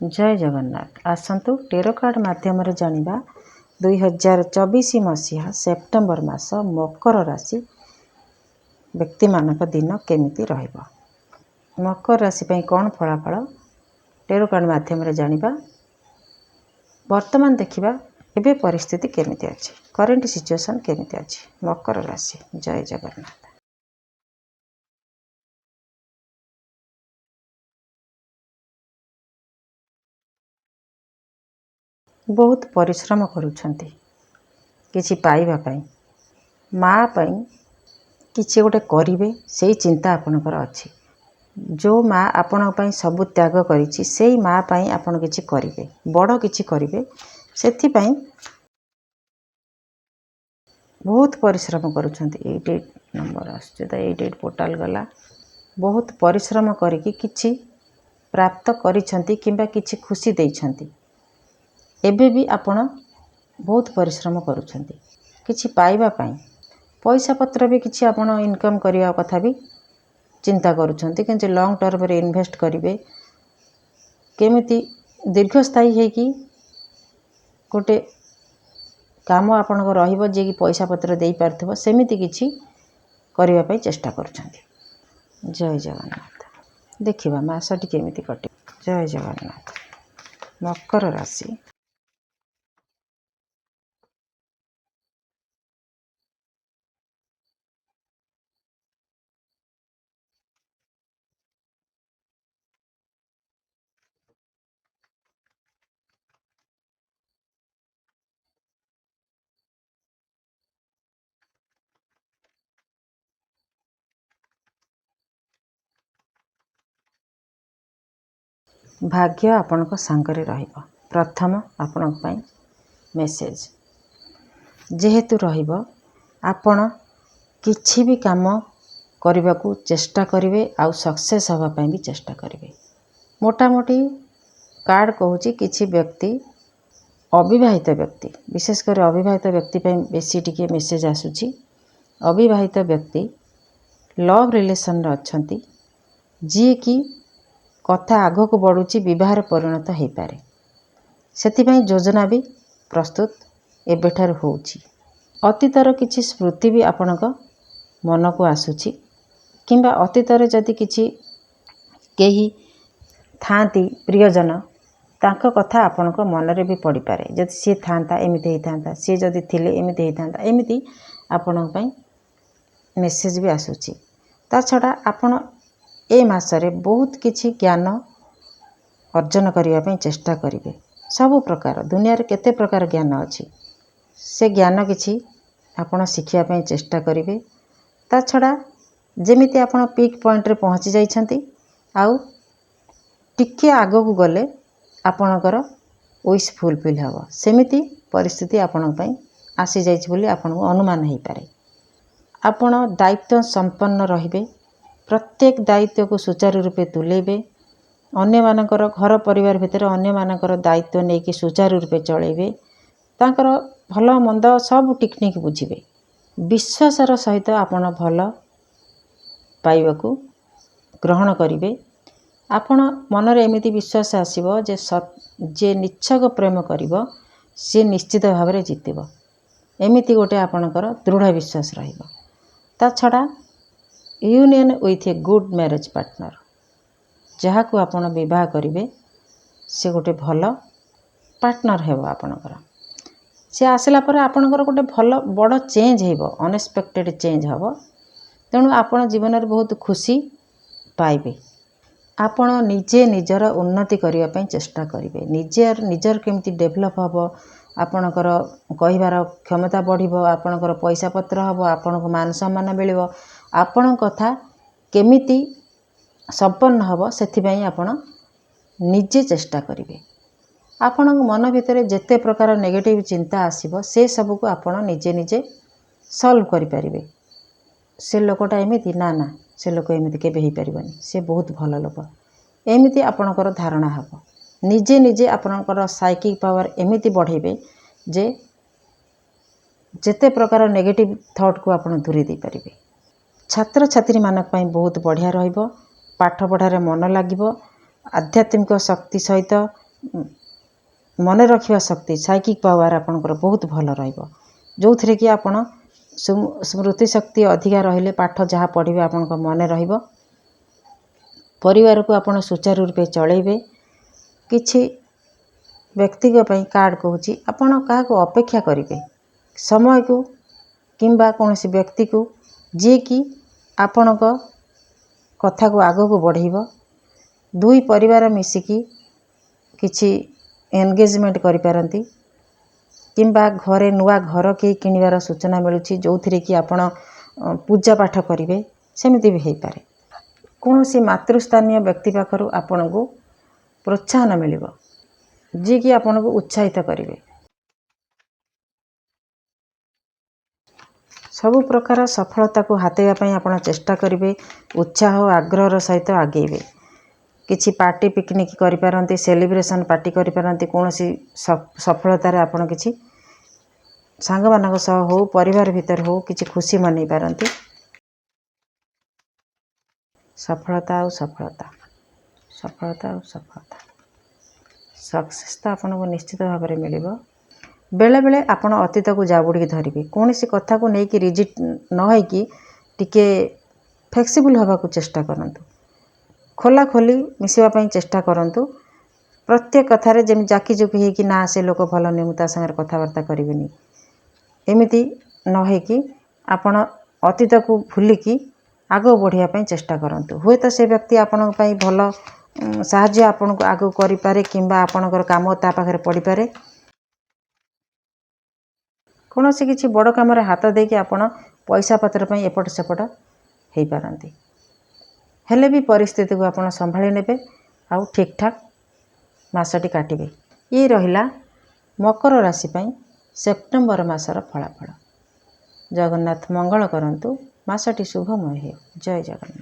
जय Jagannath. आसतु tarot card माध्यम जानिबा 2024 मसीहा सेप्टेम्बर मास मकर राशि व्यक्ति मानक दिन केमिति रहिबो। मकर राशि पई कौन फलाफल टेरो कार्ड माध्यम जानिबा। वर्तमान देखिबा एबे परिस्थिति केमिति अछि, करेंट सिचुएशन केमिति अछि। मकर राशि। जय जगन्नाथ। बहुत परिश्रम करुछंती किछि पाइबा पई, माँ पई किछि गोटे करिवे सेही चिंता आपनकर अछि। जो माँ आपण पई सब त्याग करिछि सेही माँ पई आपण किछि करिवे, बड़ किछि करिवे, सेथि पई बहुत परिश्रम करुछंती। 88 नंबर आछे त 88 पोर्टल गला। बहुत परिश्रम करिकि किछि प्राप्त करिछंती किंबा किछि खुशी देइछंती। एबे भी आपण बहुत परिश्रम करुछंती किछि पाइबा पई। पैसा पत्र भी किछि आपण इनकम करिया कथा भी चिंता करुछंती कि लॉन्ग टर्म रे इन्वेस्ट करिवे, केमिति दीर्घस्थायी है कि गोटे काम आपण को रहिबो जे कि पैसा पत्र देई पारथिबो, सेमिति किछि करिया पई चेष्टा करुछंती। जय जगन्नाथ। देखिबा मासटी केमिति कटे। जय जगन्नाथ। मकर राशि। भाग्य आपणक सांगरे रहिबो। प्रथम आपणक पई मेसेज जेहेतु रहिबो, आपण किछि भी काम करबाकू चेष्टा करिवे आउ सक्सेस हवा पई भी चेष्टा करिवे। मोटा मोटी कार्ड कहूची किछि व्यक्ति अविवाहित व्यक्ति, विशेषकर अविवाहित व्यक्ति पई बेसी टिके मेसेज आसुची। अविवाहित व्यक्ति लव रिलेशन रे अछंती, जी कि कथा आगो को बढ़ुची विवाह परिणत हो पारे, सेथिपई योजना भी प्रस्तुत एबेठार होउची। अतीतर किछि स्मृति भी आपणक मन को आसुची, किंबा अतीतर जदि किछि केही थांती प्रियजन तांको कथा आपणक मन रे भी पड़ी पारे। जदि सी थांता एमिति हेई थांता, सी जदि थिले एमिति हेई थांता, एमिति आपणक पई मेसेज भी आसुची। ता छडा आपण ए मासरे बहुत किछि ज्ञान अर्जन करिया पई चेष्टा करिवे। सब प्रकार दुनिया रे केते प्रकार ज्ञान अछि, से ज्ञान किछि आपण शिखिया पई चेष्टा करिवे। ता छडा जेमिति आपण पीक पॉइंट रे पहुंची जाइछंती, आउ टिके आगो को गले आपणकर विश फुलफिल हबो, सेमिति परिस्थिति आपण पई आसी जाइछ बोली आपण को अनुमान हेई पारे। आपण दायित्व संपन्न रहिबे, प्रत्येक दायित्व को सुचारू रूपे तुलेबे, अन्य मानकर घर परिवार भितर अन्य मानकर दायित्व नै कि सुचारू रूपे चलेबे, तांकर भलो मंद सब टेक्निक बुझिबे। विश्वासर सहित आपण भलो पाइबाकू ग्रहण करिवे। आपण मनरे एमिति विश्वास आसीबो जे जे निच्छक प्रेम करिवो से निश्चित भाव रे जितिबो, एमिति गोटे आपणकर दृढ़ विश्वास रहिबो। ता छडा union with a good marriage partner, जहाँ को आपण विवाह करिवे से गोटे भलो पार्टनर हेबो आपणकर। से आसला पर आपणकर गोटे भलो बड़ चेंज हेबो, अनएक्सपेक्टेड चेंज हबो। तेणु आपण जीवन रे बहुत खुशी पाइबे। आपण निजे निजर उन्नति करिया पई चेष्टा करिवे। निजर केमिति डेभलप हबो, आपणकर कहिबार क्षमता बढ़िबो, आपणकर पैसा पत्र हबो, आपणको मान सम्मान मिलिबो, आपण कथा केमिति संपन्न हबो, सेथिपई आपण निजे चेष्टा करिवे। आपण मन भितर जेते प्रकार नेगेटिव चिंता आसीबो से सब को आपण निजे निजे सॉल्व करि परिबे। से लोकटा एमिति ना ना से लोक एमिति केबे हेई परिबनी, से बहुत भलो लोक, एमिति आपणकर धारणा हबो। निजे निजे आपणकर साइकिक पावर एमिति बढ़ेबे जे जेते प्रकार नेगेटिव थॉट को आपण दूरी दे परिबे। छात्र छात्री मानक पई बहुत बढ़िया रहिबो। पाठ पढ़ारे मन लागिबो, आध्यात्मिक शक्ति सहित ମନେ ରଖିବା ଶକ୍ତି ସାଇକିକ୍ ପାୱାର ଆପଣଙ୍କର ବହୁତ ଭଲ ରହିବ, ଯେଉଁଥିରେ କି ଆପଣ ସ୍ମୃତି ଶକ୍ତି ଅଧିକା ରହିଲେ ପାଠ ଯାହା ପଢ଼ିବେ ଆପଣଙ୍କ ମନେ ରହିବ। ପରିବାରକୁ ଆପଣ ସୁଚାରୁ ରୂପେ ଚଳେଇବେ। କିଛି ବ୍ୟକ୍ତିଙ୍କ ପାଇଁ କାର୍ଡ଼ କହୁଛି, ଆପଣ କାହାକୁ ଅପେକ୍ଷା କରିବେ ସମୟକୁ କିମ୍ବା କୌଣସି ବ୍ୟକ୍ତିକୁ ଯିଏକି ଆପଣଙ୍କ କଥାକୁ ଆଗକୁ ବଢ଼େଇବ। ଦୁଇ ପରିବାର ମିଶିକି କିଛି ଏନଗେଜମେଣ୍ଟ କରିପାରନ୍ତି କିମ୍ବା ଘରେ ନୂଆ ଘର କେହି କିଣିବାର ସୂଚନା ମିଳୁଛି, ଯେଉଁଥିରେ କି ଆପଣ ପୂଜା ପାଠ କରିବେ, ସେମିତି ବି ହେଇପାରେ। କୌଣସି ମାତୃସ୍ଥାନୀୟ ବ୍ୟକ୍ତି ପାଖରୁ ଆପଣଙ୍କୁ ପ୍ରୋତ୍ସାହନ ମିଳିବ, ଯିଏକି ଆପଣଙ୍କୁ ଉତ୍ସାହିତ କରିବେ। ସବୁ ପ୍ରକାର ସଫଳତାକୁ ହାତେଇବା ପାଇଁ ଆପଣ ଚେଷ୍ଟା କରିବେ, ଉତ୍ସାହ ଓ ଆଗ୍ରହର ସହିତ ଆଗେଇବେ। କିଛି ପାର୍ଟି ପିକନିକ୍ କରିପାରନ୍ତି, ସେଲିବ୍ରେସନ୍ ପାର୍ଟି କରିପାରନ୍ତି। କୌଣସି ସଫଳତାରେ ଆପଣ କିଛି ସାଙ୍ଗମାନଙ୍କ ସହ ହେଉ, ପରିବାର ଭିତରେ ହେଉ, କିଛି ଖୁସି ମନେଇ ପାରନ୍ତି। ସଫଳତା ଆଉ ସଫଳତା, ସଫଳତା ଆଉ ସଫଳତା, ସକ୍ସେସ୍ ତ ଆପଣଙ୍କୁ ନିଶ୍ଚିତ ଭାବରେ ମିଳିବ। ବେଳେବେଳେ ଆପଣ ଅତୀତକୁ ଜାବୁଡ଼ିକି ଧରିବେ। କୌଣସି କଥାକୁ ନେଇକି ରିଜିଟ୍ ନ ହେଇକି ଟିକେ ଫ୍ଲେକ୍ସିବୁଲ୍ ହେବାକୁ ଚେଷ୍ଟା କରନ୍ତୁ। ଖୋଲାଖୋଲି ମିଶିବା ପାଇଁ ଚେଷ୍ଟା କରନ୍ତୁ। ପ୍ରତ୍ୟେକ କଥାରେ ଯେମିତି ଜାକିଜୁକି ହେଇକି ନା ସେ ଲୋକ ଭଲ ନୁହେଁ, ମୁଁ ତା ସାଙ୍ଗରେ କଥାବାର୍ତ୍ତା କରିବିନି, ଏମିତି ନ ହେଇକି ଆପଣ ଅତୀତକୁ ଭୁଲିକି ଆଗକୁ ବଢ଼ିବା ପାଇଁ ଚେଷ୍ଟା କରନ୍ତୁ। ହୁଏତ ସେ ବ୍ୟକ୍ତି ଆପଣଙ୍କ ପାଇଁ ଭଲ ସାହାଯ୍ୟ ଆପଣଙ୍କୁ ଆଗକୁ କରିପାରେ କିମ୍ବା ଆପଣଙ୍କର କାମ ତା ପାଖରେ ପଡ଼ିପାରେ। କୌଣସି କିଛି ବଡ଼ କାମରେ ହାତ ଦେଇକି ଆପଣ ପଇସା ପତ୍ର ପାଇଁ ଏପଟ ସେପଟ ହେଇପାରନ୍ତି। ହେଲେ ବି ପରିସ୍ଥିତିକୁ ଆପଣ ସମ୍ଭାଳି ନେବେ ଆଉ ଠିକ୍ ଠାକ୍ ମାସଟି କାଟିବେ। ଇଏ ରହିଲା ମକର ରାଶି ପାଇଁ ସେପ୍ଟେମ୍ବର ମାସର ଫଳାଫଳ। ଜଗନ୍ନାଥ ମଙ୍ଗଳ କରନ୍ତୁ, ମାସଟି ଶୁଭମୟ ହେଉ। ଜୟ ଜଗନ୍ନାଥ।